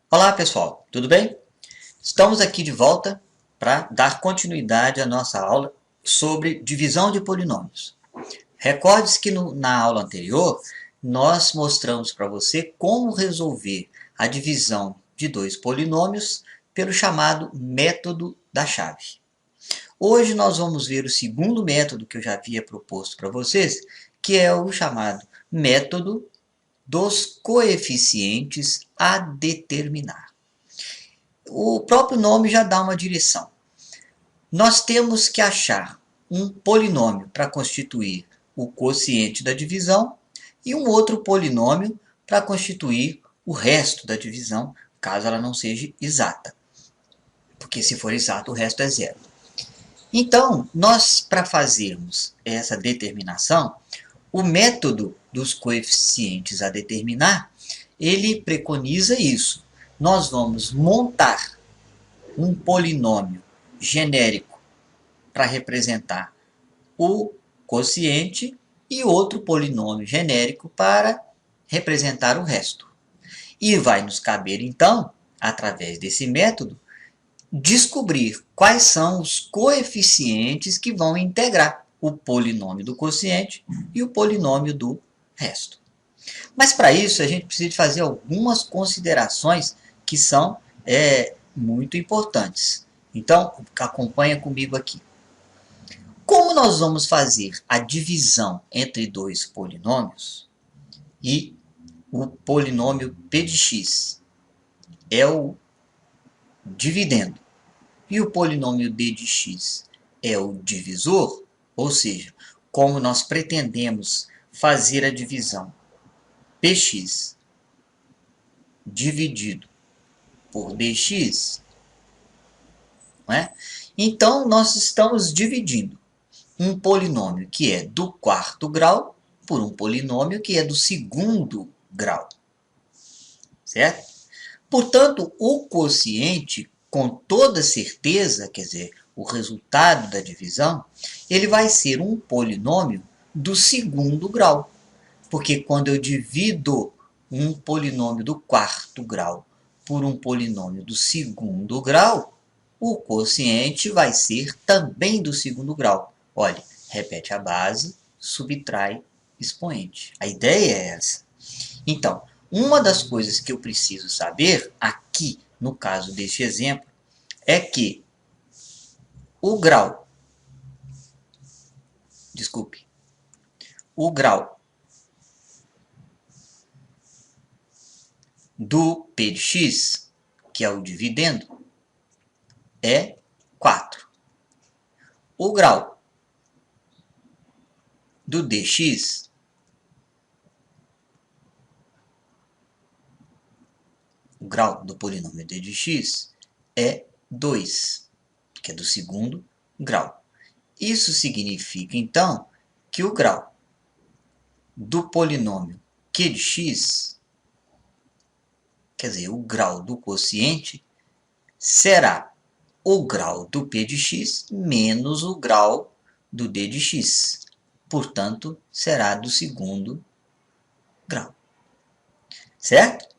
Olá pessoal, tudo bem? Estamos aqui de volta para dar continuidade à nossa aula sobre divisão de polinômios. Recorde-se que na aula anterior nós mostramos para você como resolver a divisão de dois polinômios pelo chamado método da chave. Hoje nós vamos ver o segundo método que eu já havia proposto para vocês, que é o chamado método dos coeficientes a determinar. O próprio nome já dá uma direção. Nós temos que achar um polinômio para constituir o quociente da divisão e um outro polinômio para constituir o resto da divisão, caso ela não seja exata. Porque se for exato, o resto é zero. Então, nós, para fazermos essa determinação, o método dos coeficientes a determinar, ele preconiza isso. Nós vamos montar um polinômio genérico para representar o quociente e outro polinômio genérico para representar o resto. E vai nos caber, então, através desse método, descobrir quais são os coeficientes que vão integrar o polinômio do quociente e o polinômio do resto. Mas para isso a gente precisa fazer algumas considerações que são muito importantes. Então, acompanha comigo aqui. Como nós vamos fazer a divisão entre dois polinômios e o polinômio p de x é o dividendo e o polinômio d de x é o divisor, ou seja, como nós pretendemos fazer a divisão px dividido por dx, não é? Então nós estamos dividindo um polinômio que é do quarto grau por um polinômio que é do segundo grau, certo? Portanto, o quociente, com toda certeza, quer dizer, o resultado da divisão, ele vai ser um polinômio do segundo grau. Porque quando eu divido um polinômio do quarto grau por um polinômio do segundo grau, o quociente vai ser também do segundo grau. Olha, repete a base, subtrai expoente. A ideia é essa. Então, uma das coisas que eu preciso saber, aqui no caso deste exemplo, é que o grau, o grau do p de x, que é o dividendo, é 4. O grau do dx o grau do polinômio d de x é 2, que é do segundo grau. Isso significa, então, que o grau do polinômio q de x, quer dizer, o grau do quociente, será o grau do p de x menos o grau do d de x. Portanto, será do segundo grau. Certo?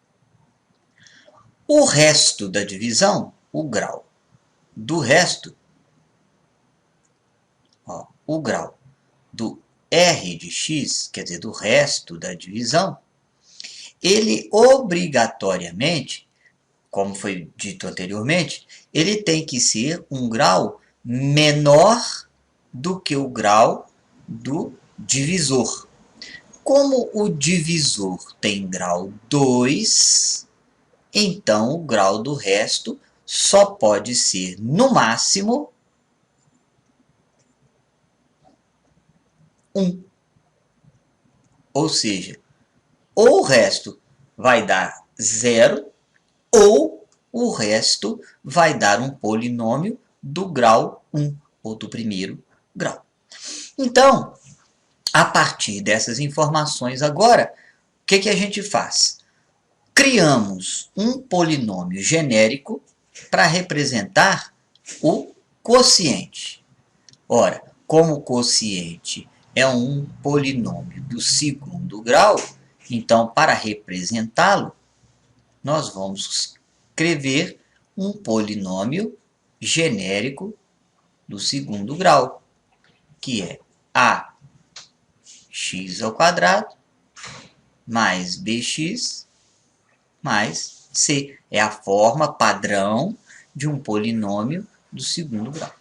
O resto da divisão, o grau do resto, o grau do r de x, quer dizer, do resto da divisão, ele obrigatoriamente, como foi dito anteriormente, ele tem que ser um grau menor do que o grau do divisor. Como o divisor tem grau 2, então o grau do resto só pode ser, no máximo, 1. Ou seja, ou o resto vai dar 0, ou o resto vai dar um polinômio do grau 1, ou do primeiro grau. Então, a partir dessas informações agora, o que a gente faz? Criamos um polinômio genérico para representar o quociente. Ora, como o quociente é um polinômio do segundo grau, então, para representá-lo, nós vamos escrever um polinômio genérico do segundo grau, que é ax² mais bx mais c. É a forma padrão de um polinômio do segundo grau.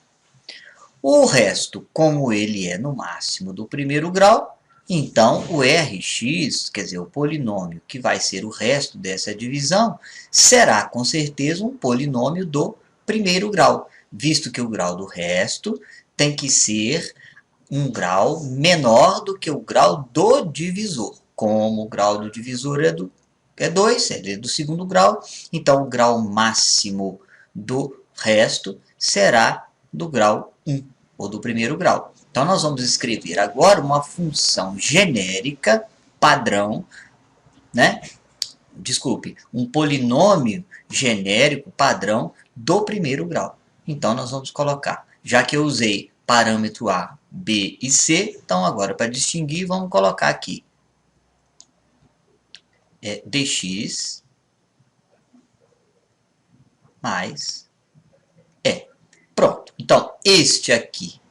O resto, como ele é no máximo do primeiro grau, então o Rx, quer dizer, o polinômio que vai ser o resto dessa divisão, será com certeza um polinômio do primeiro grau, visto que o grau do resto tem que ser um grau menor do que o grau do divisor. Como o grau do divisor é 2, ele é do segundo grau, então o grau máximo do resto será do grau 1, ou do primeiro grau. Então nós vamos escrever agora uma função genérica padrão, né? Desculpe, um polinômio genérico padrão do primeiro grau. Então nós vamos colocar, já que eu usei parâmetro A, B e C, então agora para distinguir vamos colocar aqui dx mais E. Pronto. Então, este aqui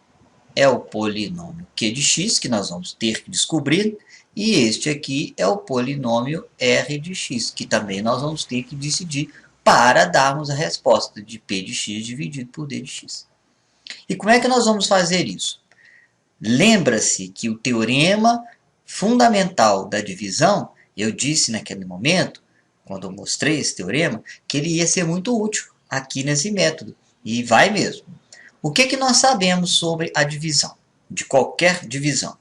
é o polinômio Q de x, que nós vamos ter que descobrir, e este aqui é o polinômio R de x, que também nós vamos ter que decidir para darmos a resposta de P de x dividido por D de x. E como é que nós vamos fazer isso? Lembra-se que o teorema fundamental da divisão, eu disse naquele momento, quando eu mostrei esse teorema, que ele ia ser muito útil aqui nesse método. E vai mesmo. O que nós sabemos sobre a divisão? De qualquer divisão.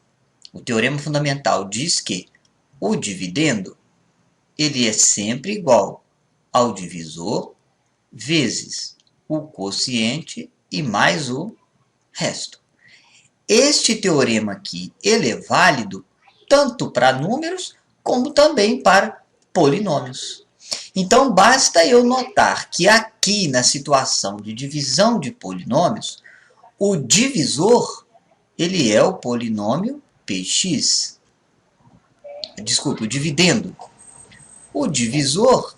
O teorema fundamental diz que o dividendo ele é sempre igual ao divisor vezes o quociente e mais o resto. Este teorema aqui ele é válido tanto para números como também para polinômios. Então, basta eu notar que aqui na situação de divisão de polinômios, o divisor ele é o polinômio px. Desculpe, o dividendo. O divisor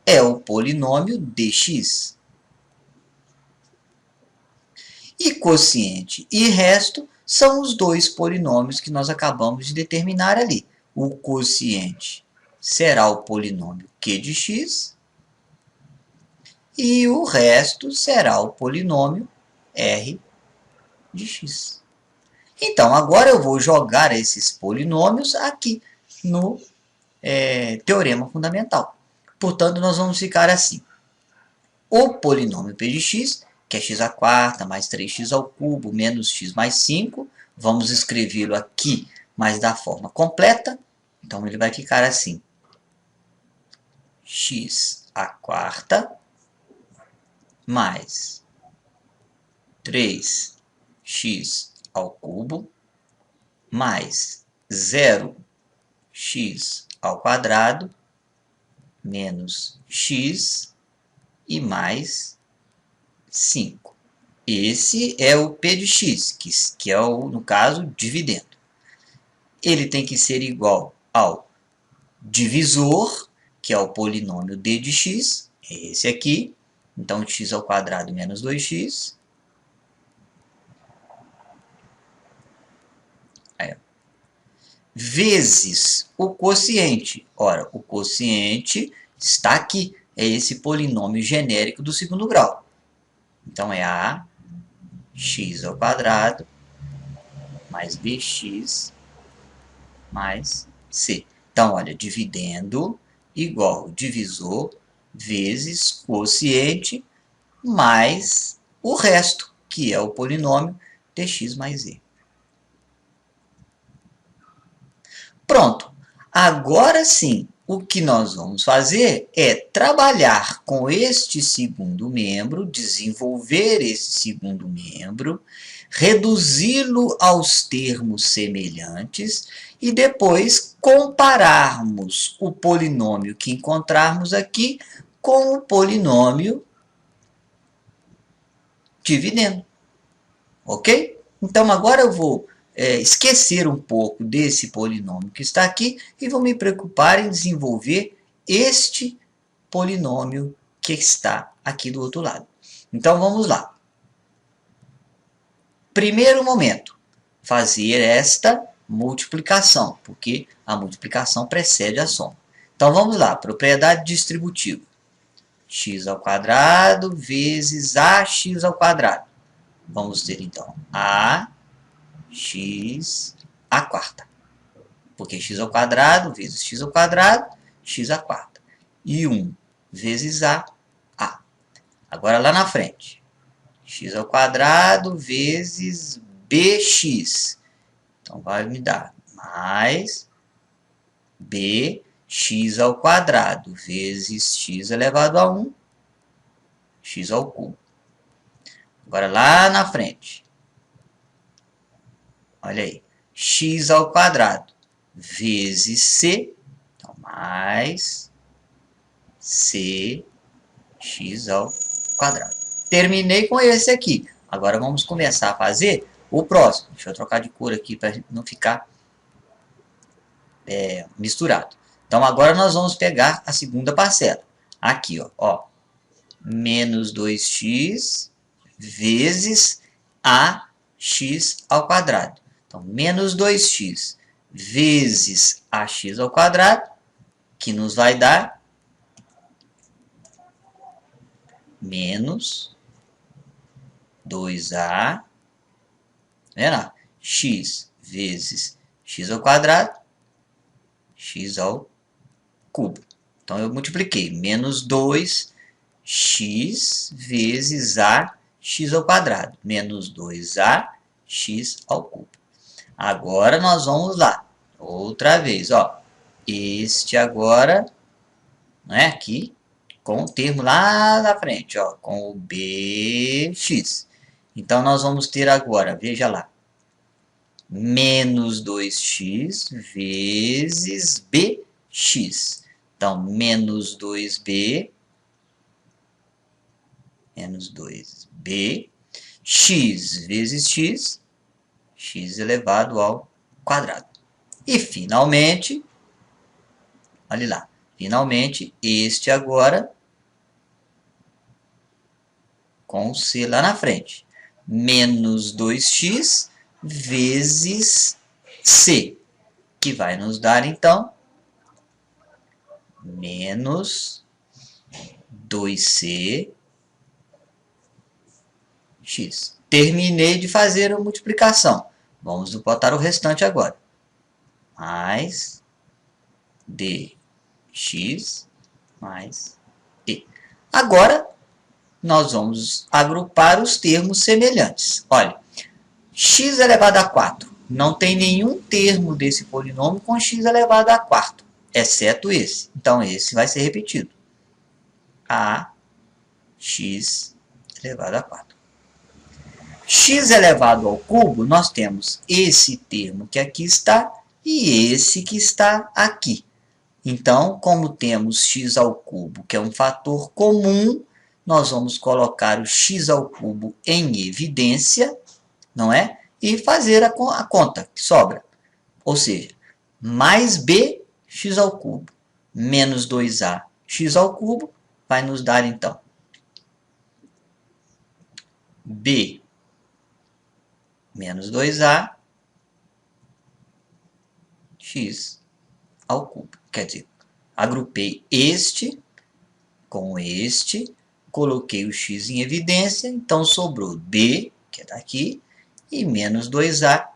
é o polinômio dx. E quociente e resto são os dois polinômios que nós acabamos de determinar ali. O quociente será o polinômio q de x e o resto será o polinômio r de x. Então, agora eu vou jogar esses polinômios aqui no teorema fundamental. Portanto, nós vamos ficar assim. O polinômio p de x, que é x² mais 3x ao cubo menos x mais 5, vamos escrevê-lo aqui, mas da forma completa. Então, ele vai ficar assim. x² mais 3x ao cubo mais 0x ao quadrado menos x e mais 5. Esse é o p de x, que é, no caso, dividendo. Ele tem que ser igual ao divisor, que é o polinômio d de x, é esse aqui. Então, x ao quadrado menos 2x. Vezes o quociente. Ora, o quociente está aqui. É esse polinômio genérico do segundo grau. Então, é ax² mais bx mais c. Então, olha, dividendo igual divisor vezes quociente mais o resto, que é o polinômio dx mais e. Pronto. Agora sim, o que nós vamos fazer é trabalhar com este segundo membro, desenvolver esse segundo membro, reduzi-lo aos termos semelhantes e depois compararmos o polinômio que encontrarmos aqui com o polinômio dividendo. Ok? Então, agora eu vou esquecer um pouco desse polinômio que está aqui e vou me preocupar em desenvolver este polinômio que está aqui do outro lado. Então, vamos lá. Primeiro momento, fazer esta multiplicação, porque a multiplicação precede a soma. Então, vamos lá. Propriedade distributiva. X ao quadrado vezes AX ao quadrado. Vamos ter, então, AX à quarta. Porque x ao quadrado vezes x ao quadrado, x à quarta. E 1 vezes A. Agora lá na frente. X ao quadrado vezes BX. Então vai me dar mais BX ao quadrado vezes x elevado a 1, x ao cubo. Agora lá na frente. Olha aí. X ao quadrado vezes C, então mais CX ao quadrado. Terminei com esse aqui. Agora vamos começar a fazer o próximo. Deixa eu trocar de cor aqui para não ficar misturado. Então agora nós vamos pegar a segunda parcela. Aqui, ó. Menos 2x vezes AX ao quadrado. Então, menos 2x vezes AX ao quadrado, que nos vai dar menos 2A, vendo? X vezes x ao quadrado, x ao cubo. Então, eu multipliquei menos 2x vezes AX ao quadrado, menos 2AX ao cubo. Agora nós vamos lá, outra vez, ó. Este agora, né, aqui, com o termo lá na frente, ó, com o BX. Então nós vamos ter agora, veja lá, menos 2x vezes BX. Então, menos 2b, menos 2b, x vezes x, x elevado ao quadrado. E, finalmente, olha lá, finalmente, este agora, com C lá na frente, menos 2x vezes C, que vai nos dar, então, menos 2C x. Terminei de fazer a multiplicação. Vamos botar o restante agora. Mais dx mais e. Agora, nós vamos agrupar os termos semelhantes. Olha, x elevado a 4. Não tem nenhum termo desse polinômio com x elevado a 4, exceto esse. Então, esse vai ser repetido. Ax elevado a 4. X elevado ao cubo, nós temos esse termo que aqui está e esse que está aqui. Então, como temos x ao cubo, que é um fator comum, nós vamos colocar o x ao cubo em evidência, não é? E fazer a conta que sobra. Ou seja, mais b x ao cubo menos 2a x ao cubo vai nos dar, então, b menos 2a x ao cubo. Quer dizer, agrupei este com este, coloquei o x em evidência, então sobrou b, que é daqui, e menos 2a,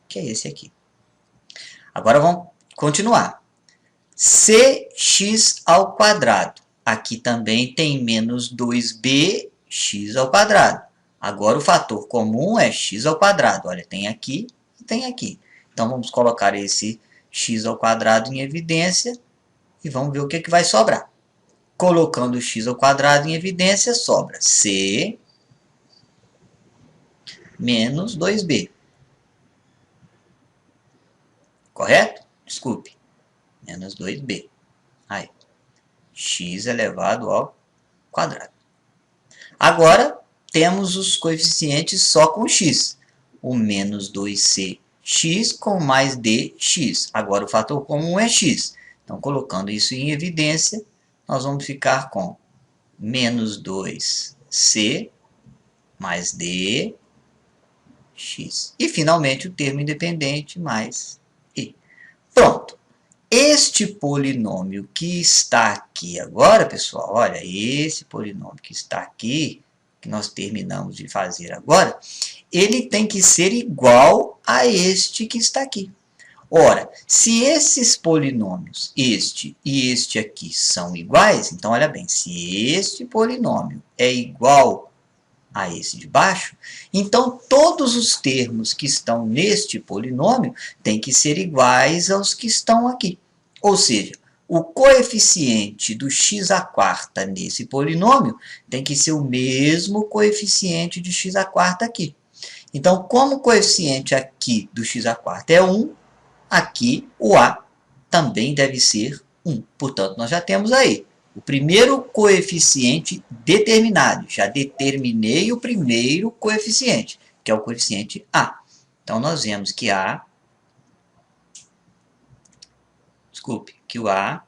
que é esse aqui. Agora vamos continuar. Cx ao quadrado. Aqui também tem menos 2bx ao quadrado. Agora o fator comum é x ao quadrado. Olha, tem aqui e tem aqui. Então vamos colocar esse x ao quadrado em evidência e vamos ver o que vai sobrar. Colocando o x ao quadrado em evidência, sobra c menos 2b. Correto? Desculpe. Menos 2b. Aí. X elevado ao quadrado. Agora, temos os coeficientes só com x. O menos 2cx com mais dx. Agora, o fator comum é x. Então, colocando isso em evidência, nós vamos ficar com menos 2c mais d, x. E, finalmente, o termo independente mais i. Pronto. Este polinômio que está aqui agora, pessoal, olha, esse polinômio que está aqui, que nós terminamos de fazer agora, ele tem que ser igual a este que está aqui. Ora, se esses polinômios, este e este aqui, são iguais, então, olha bem, se este polinômio é igual a esse de baixo, então todos os termos que estão neste polinômio têm que ser iguais aos que estão aqui. Ou seja, o coeficiente do x² nesse polinômio tem que ser o mesmo coeficiente de x² aqui. Então, como o coeficiente aqui do x² é 1, aqui o a também deve ser 1. Portanto, nós já temos aí o primeiro coeficiente determinado. Já determinei o primeiro coeficiente, que é o coeficiente a. Então, nós vemos que que o a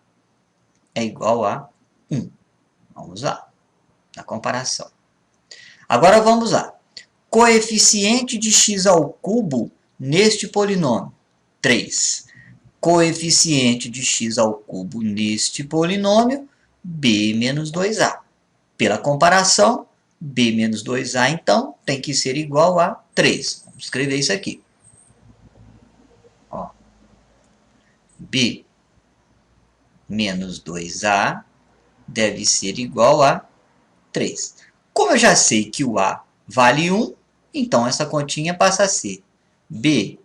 é igual a 1. Vamos lá, na comparação. Agora vamos lá. Coeficiente de x ao cubo neste polinômio, 3. Coeficiente de x ao cubo neste polinômio, b menos 2a. Pela comparação, b menos 2a, então, tem que ser igual a 3. Vamos escrever isso aqui. Ó. B menos 2a deve ser igual a 3. Como eu já sei que o a vale 1, então essa continha passa a ser b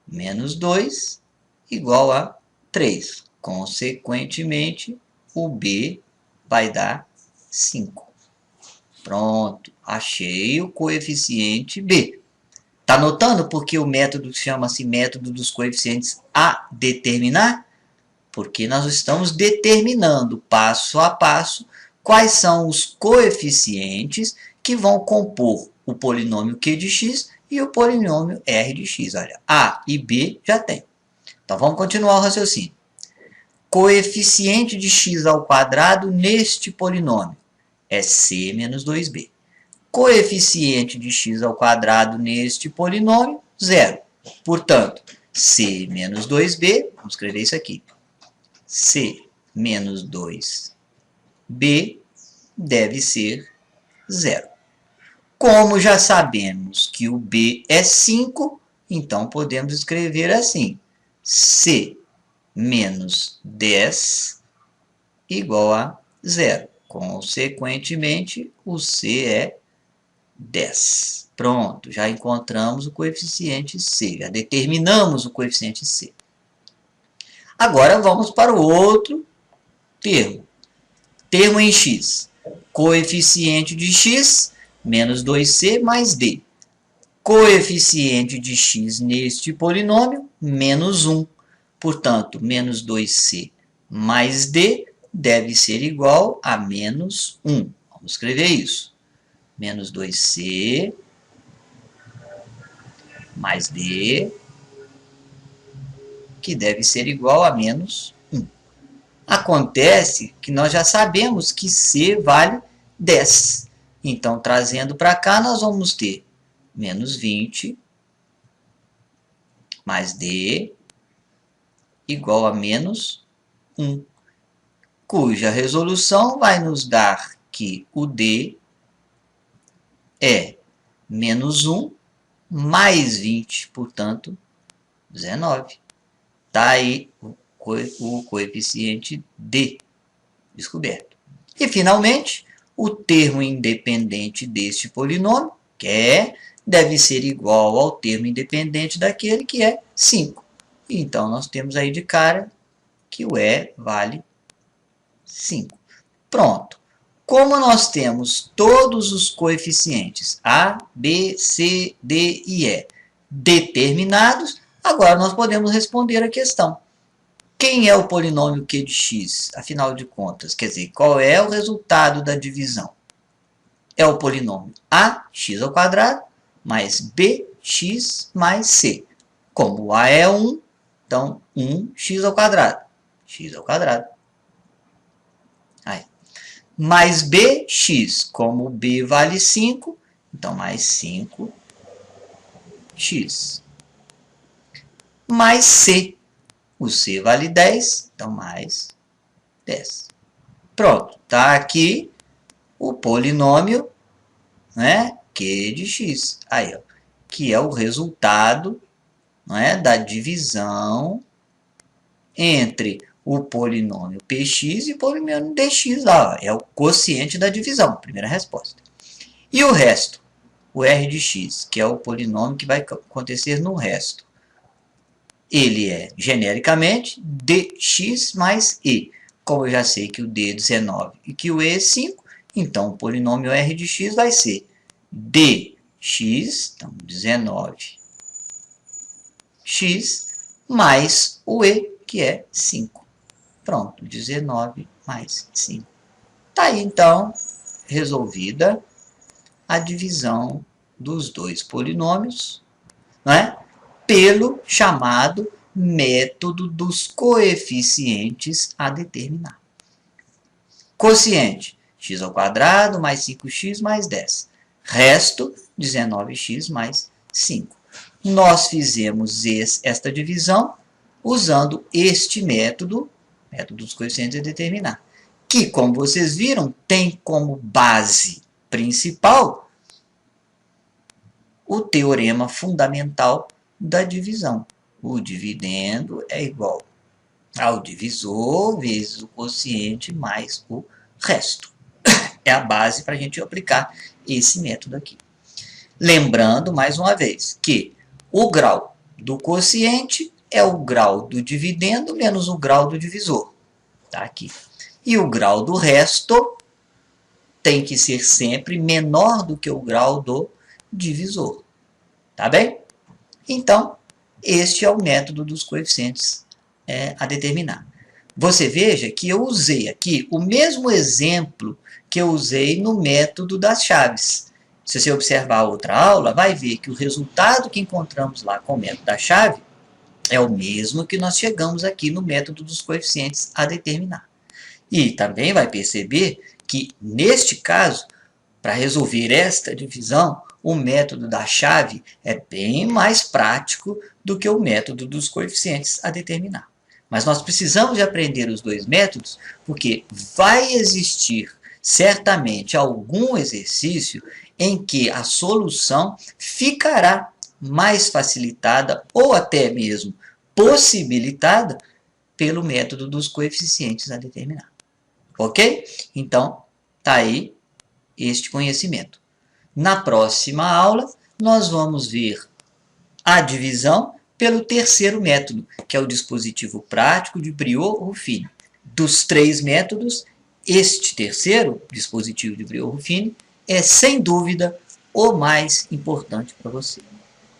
menos 2 igual a 3. Consequentemente, o b vai dar 5. Pronto, achei o coeficiente b. Está notando porque o método chama-se método dos coeficientes a determinar? Porque nós estamos determinando passo a passo quais são os coeficientes que vão compor o polinômio q de x e o polinômio r de x. Olha, a e b já tem. Então, vamos continuar o raciocínio. Coeficiente de x² neste polinômio é c menos 2b. Coeficiente de x² neste polinômio, 0. Portanto, c menos 2b, vamos escrever isso aqui. C menos 2b deve ser 0. Como já sabemos que o b é 5, então podemos escrever assim. C menos 10 igual a 0. Consequentemente, o c é 10. Pronto, já encontramos o coeficiente c, já determinamos o coeficiente c. Agora vamos para o outro termo. Termo em x. Coeficiente de x, menos 2c mais d. Coeficiente de x neste polinômio, menos 1. Portanto, menos 2c mais d deve ser igual a menos 1. Vamos escrever isso. Menos 2c mais d, que deve ser igual a menos 1. Acontece que nós já sabemos que c vale 10. Então, trazendo para cá, nós vamos ter menos 20 mais d igual a menos 1, cuja resolução vai nos dar que o d é menos 1 mais 20, portanto, 19. Está aí o coeficiente d descoberto. E, finalmente, o termo independente deste polinômio, que deve ser igual ao termo independente daquele, que é 5. Então, nós temos aí de cara que o e vale 5. Pronto. Como nós temos todos os coeficientes a, b, c, d e e determinados, agora nós podemos responder a questão. Quem é o polinômio q de x, afinal de contas? Quer dizer, qual é o resultado da divisão? É o polinômio ax² mais bx mais c. Como o a é 1, então 1x². Aí. mais bx, como b vale 5, então mais 5x. Mais c, o c vale 10, então mais 10. Pronto, está aqui o polinômio, né, q de x, aí, ó, que é o resultado, né, da divisão entre o polinômio px e o polinômio dx lá, ó, é o quociente da divisão, primeira resposta. E o resto, o r de x, que é o polinômio que vai acontecer no resto, ele é, genericamente, dx mais e. Como eu já sei que o d é 19 e que o e é 5, então o polinômio r de x vai ser dx, então 19x, mais o e, que é 5. Pronto, 19 mais 5. Está aí, então, resolvida a divisão dos dois polinômios, né, pelo chamado método dos coeficientes a determinar. Quociente, x ao quadrado mais 5x mais 10. Resto, 19x mais 5. Nós fizemos esta divisão usando este método, método dos coeficientes a determinar, que, como vocês viram, tem como base principal o teorema fundamental da divisão. O dividendo é igual ao divisor vezes o quociente mais o resto. É a base para a gente aplicar esse método aqui. Lembrando, mais uma vez, que o grau do quociente é o grau do dividendo menos o grau do divisor. Tá aqui. E o grau do resto tem que ser sempre menor do que o grau do divisor. Tá bem? Então, este é o método dos coeficientes a determinar. Você veja que eu usei aqui o mesmo exemplo que eu usei no método das chaves. Se você observar a outra aula, vai ver que o resultado que encontramos lá com o método da chave é o mesmo que nós chegamos aqui no método dos coeficientes a determinar. E também vai perceber que, neste caso, para resolver esta divisão, o método da chave é bem mais prático do que o método dos coeficientes a determinar. Mas nós precisamos de aprender os dois métodos, porque vai existir certamente algum exercício em que a solução ficará mais facilitada ou até mesmo possibilitada pelo método dos coeficientes a determinar. Ok? Então, tá aí este conhecimento. Na próxima aula, nós vamos ver a divisão pelo terceiro método, que é o dispositivo prático de Briot-Ruffini. Dos três métodos, este terceiro, dispositivo de Briot-Ruffini, é sem dúvida o mais importante para você.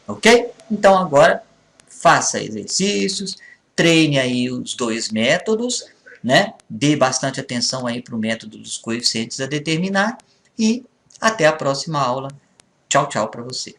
Ok? Então agora, faça exercícios, treine aí os dois métodos, né? Dê bastante atenção aí para o método dos coeficientes a determinar e até a próxima aula. Tchau, tchau para você.